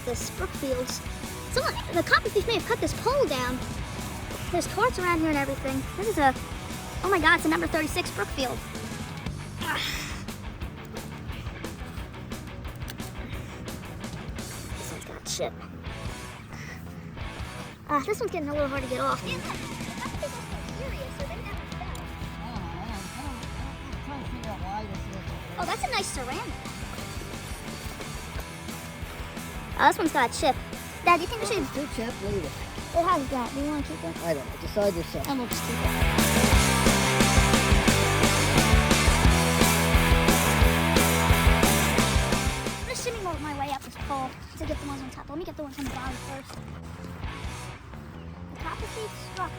this Brookfields. The copper thief may have cut this pole down. There's torch around here and everything. This is oh my God, it's a number 36 Brookfield. This one's got shit. This one's getting a little hard to get off. Man, look, the copper thief was serious, so they never fell. I'm trying to figure out why this is. Oh, that's a nice ceramic. Oh, this one's got chip. Dad, do you think we should... It's too chip, leave it. It has that. Do you want to keep it? I don't know. Decide yourself. And we'll just keep it. I'm just shimmy my way up this pole to get the ones on top. Let me get the ones on the bottom first. The copper thief struck.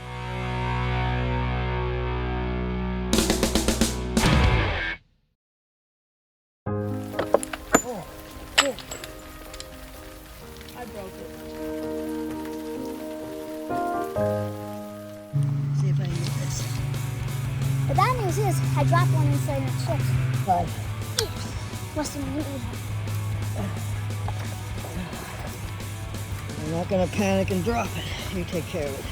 Oh, cool. I broke it. See if I can get this. The bad news is, I dropped one inside and it chipped. Fine. Must have been really hard. I'm not gonna panic and drop it. You take care of it.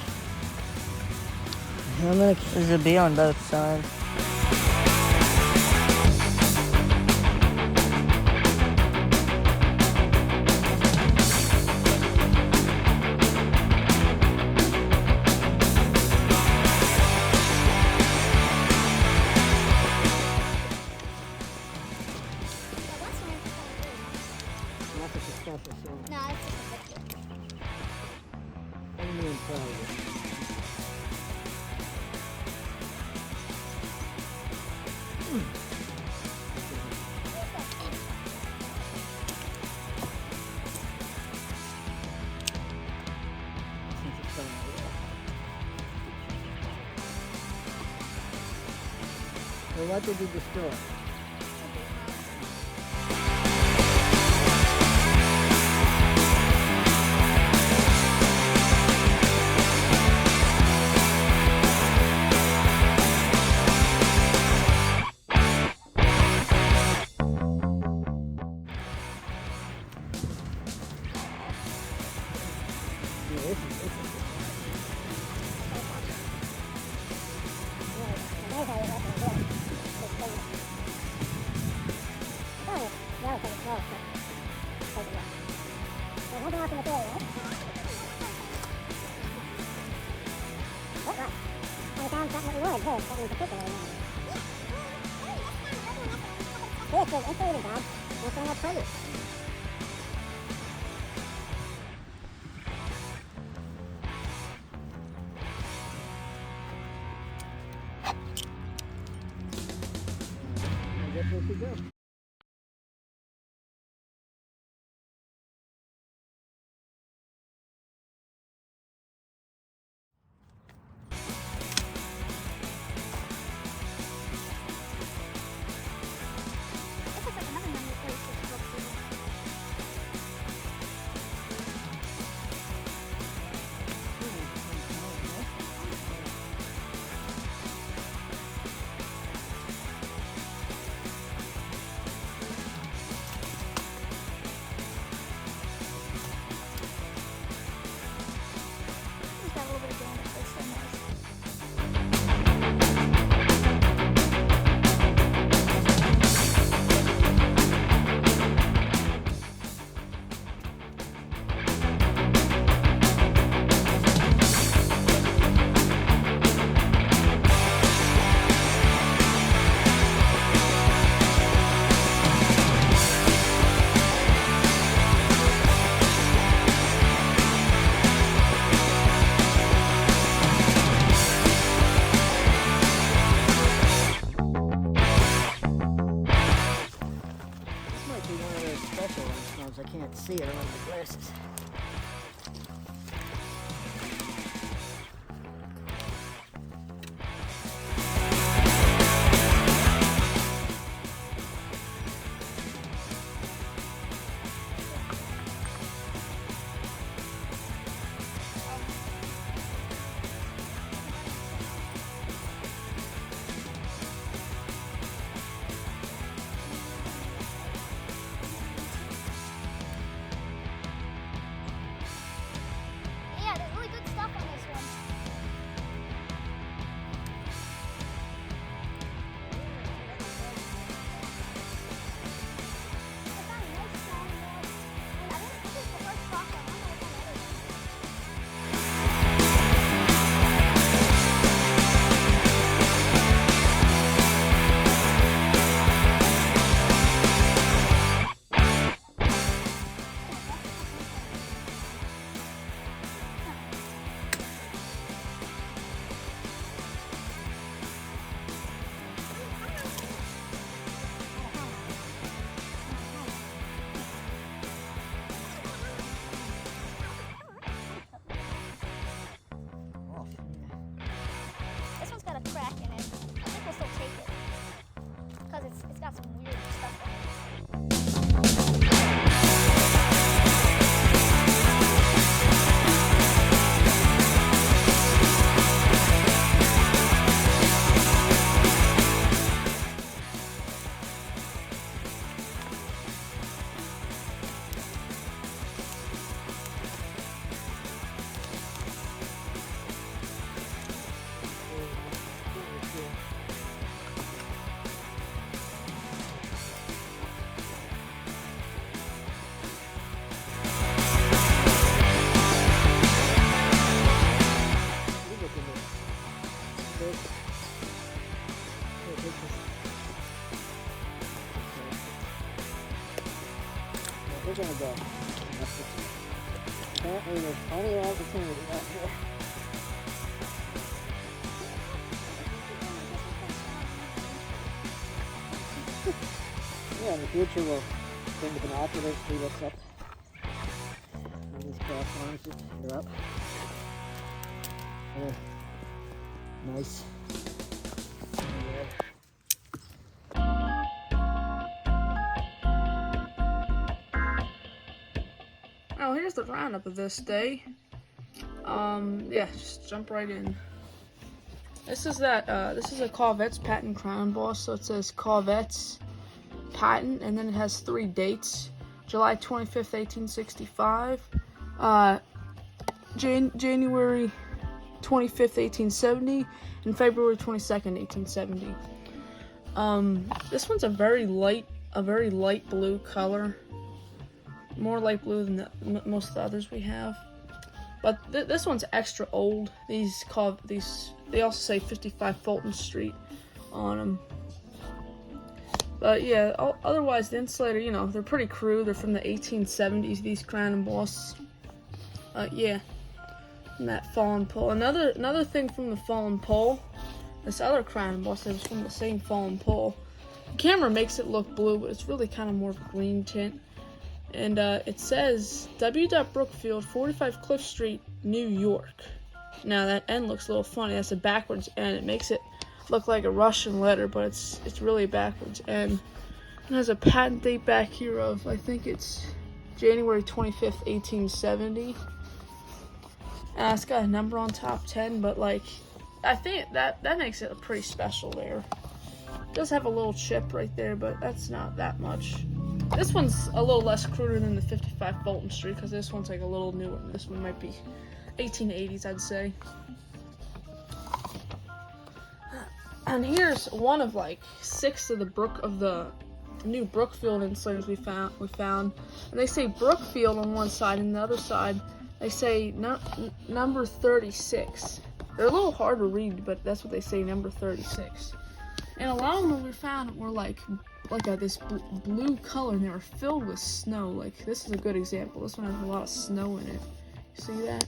I'm gonna. There's a bee on both sides. No, it's just a picture. Well, what did you destroy? That's where she goes. I can't see it on my glasses. got some weird stuff on it. We're gonna go. Apparently there's plenty of opportunity out here. Yeah, in the future we'll bring the binoculars, see what's up. And these cross arms, they're up. Nice. Oh, here's the roundup of this day. Yeah, just jump right in. This is a Corvette's patent crown boss, so it says Corvette's patent, and then it has 3 dates: July 25th, 1865, January 25th, 1870, and February 22nd, 1870. This one's a very light blue color. More light blue than most of the others we have, but this one's extra old. They also say 55 Fulton Street on them. But yeah, otherwise the insulator, you know, they're pretty crude. They're from the 1870s. These crown embossed. Yeah, from that fallen pole. Another thing from the fallen pole. This other crown embossed was from the same fallen pole. The camera makes it look blue, but it's really kind of more of a green tint. And it says W. Brookfield, 45 Cliff Street, New York. Now that N looks a little funny. That's a backwards N. It makes it look like a Russian letter, but it's really a backwards N. It has a patent date back here of, I think it's January 25th, 1870. It's got a number on top, 10, but like, I think that makes it pretty special there. It does have a little chip right there, but that's not that much. This one's a little less cruder than the 55 Fulton Street, because this one's like a little newer. This one might be 1880s, I'd say. And here's one of like 6 of the new Brookfield insulators we found. And they say Brookfield on one side, and the other side they say number 36. They're a little hard to read, but that's what they say, number 36. And a lot of them we found were like this blue color, and they were filled with snow. Like, this is a good example. This one has a lot of snow in it. See that?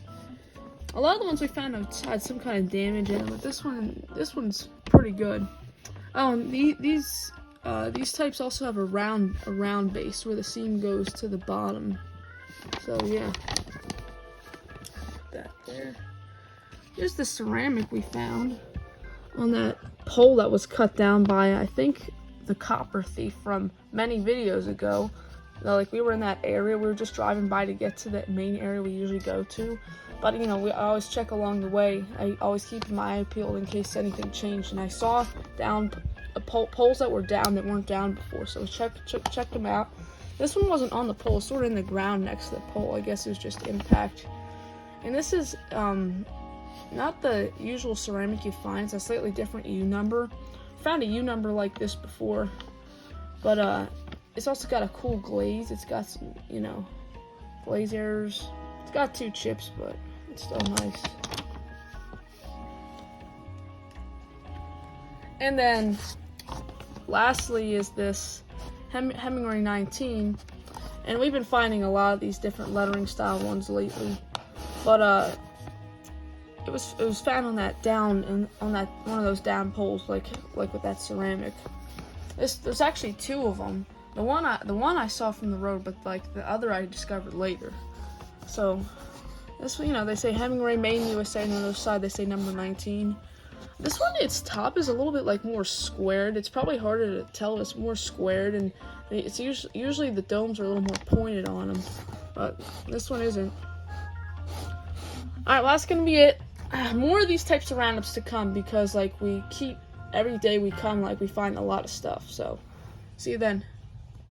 A lot of the ones we found had some kind of damage in them, but this one's pretty good. Oh, and these types also have a round base where the seam goes to the bottom. So yeah, that there. Here's the ceramic we found on that pole that was cut down by, I think, the copper thief from many videos ago. Like, we were in that area, we were just driving by to get to the main area we usually go to. But, you know, I always check along the way. I always keep my eye peeled in case anything changed. And I saw down poles that were down that weren't down before. So we checked them out. This one wasn't on the pole, sort of in the ground next to the pole. I guess it was just impact. And this is not the usual ceramic you find. It's a slightly different U number. Found a U number like this before, but it's also got a cool glaze. It's got some, you know, glaze errors. It's got 2 chips, but it's still nice. And then lastly is this Hemingway 19, and we've been finding a lot of these different lettering style ones lately, but it was found on that on that one of those down poles, like with that ceramic. There's actually 2 of them. The one I saw from the road, but like the other I discovered later. So this, you know, they say Hemingway, Maine, USA, and on the other side they say number 19. This one, its top is a little bit like more squared. It's probably harder to tell if it's more squared, and it's usually the domes are a little more pointed on them, but this one isn't. Alright, well that's gonna be it. More of these types of roundups to come, because like we keep, every day we come, like we find a lot of stuff. So see you then.